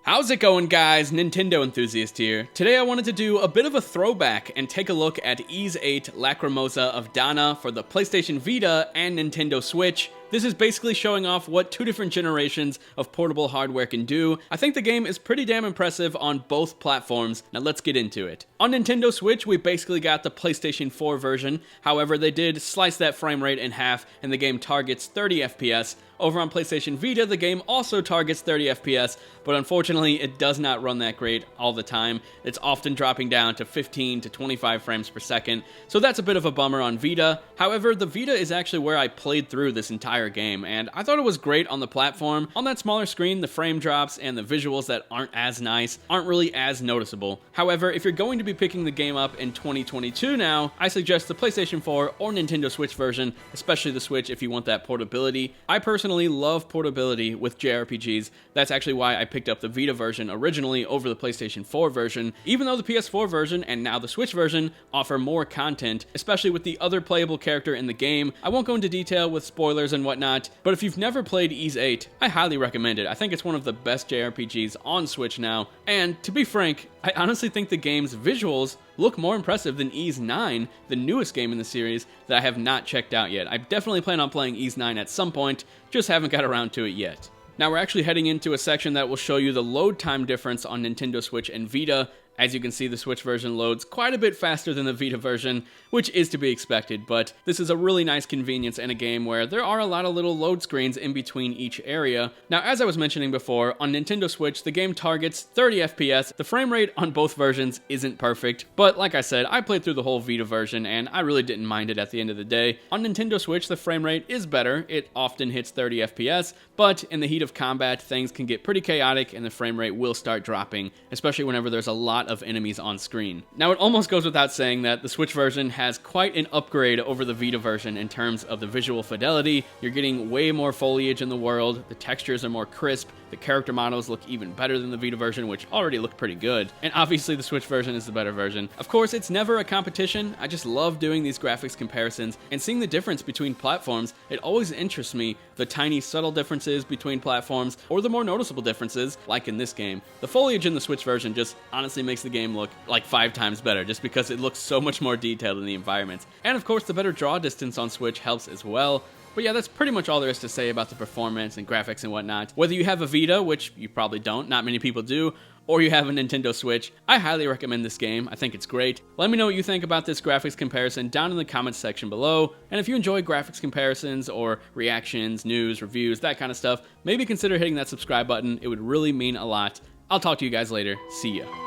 How's it going, guys? Nintendo enthusiast here. Today I wanted to do a bit of a throwback and take a look at YS VIII Lacrimosa of DANA for the PlayStation Vita and Nintendo Switch. This is basically showing off what two different generations of portable hardware can do. I think the game is pretty damn impressive on both platforms. Now let's get into it. On Nintendo Switch, we basically got the PlayStation 4 version. However, they did slice that frame rate in half and the game targets 30 FPS. Over on PlayStation Vita, the game also targets 30 FPS, but unfortunately it does not run that great all the time. It's often dropping down to 15 to 25 frames per second, so that's a bit of a bummer on Vita. However, the Vita is actually where I played through this entire game, and I thought it was great on the platform. On that smaller screen, the frame drops and the visuals that aren't as nice aren't really as noticeable. However, if you're going to be picking the game up in 2022 now, I suggest the PlayStation 4 or Nintendo Switch version, especially the Switch if you want that portability. I personally love portability with JRPGs. That's actually why I picked up the Vita version originally over the PlayStation 4 version, even though the PS4 version and now the Switch version offer more content, especially with the other playable character in the game. I won't go into detail with spoilers and whatnot, but if you've never played YS VIII, I highly recommend it. I think it's one of the best JRPGs on Switch now, and to be frank, I honestly think the game's visuals look more impressive than YS IX, the newest game in the series that I have not checked out yet. I definitely plan on playing YS IX at some point, just haven't got around to it yet. Now we're actually heading into a section that will show you the load time difference on Nintendo Switch and Vita. As you can see, the Switch version loads quite a bit faster than the Vita version, which is to be expected, but this is a really nice convenience in a game where there are a lot of little load screens in between each area. Now, as I was mentioning before, on Nintendo Switch, the game targets 30 FPS. The frame rate on both versions isn't perfect, but like I said, I played through the whole Vita version, and I really didn't mind it at the end of the day. On Nintendo Switch, the frame rate is better. It often hits 30 FPS, but in the heat of combat, things can get pretty chaotic, and the frame rate will start dropping, especially whenever there's a lot of enemies on screen. Now, it almost goes without saying that the Switch version has quite an upgrade over the Vita version in terms of the visual fidelity. You're getting way more foliage in the world, the textures are more crisp, the character models look even better than the Vita version, which already looked pretty good, and obviously the Switch version is the better version. Of course, it's never a competition. I just love doing these graphics comparisons and seeing the difference between platforms. It always interests me, the tiny subtle differences between platforms, or the more noticeable differences, like in this game. The foliage in the Switch version just honestly makes the game look like 5 times better, just because it looks so much more detailed in the environments. And of course, the better draw distance on Switch helps as well. But yeah, that's pretty much all there is to say about the performance and graphics and whatnot. Whether you have a Vita, which you probably don't, not many people do, or you have a Nintendo Switch, I highly recommend this game. I think it's great. Let me know what you think about this graphics comparison down in the comments section below. And if you enjoy graphics comparisons or reactions, news, reviews, that kind of stuff, maybe consider hitting that subscribe button. It would really mean a lot. I'll talk to you guys later. See ya.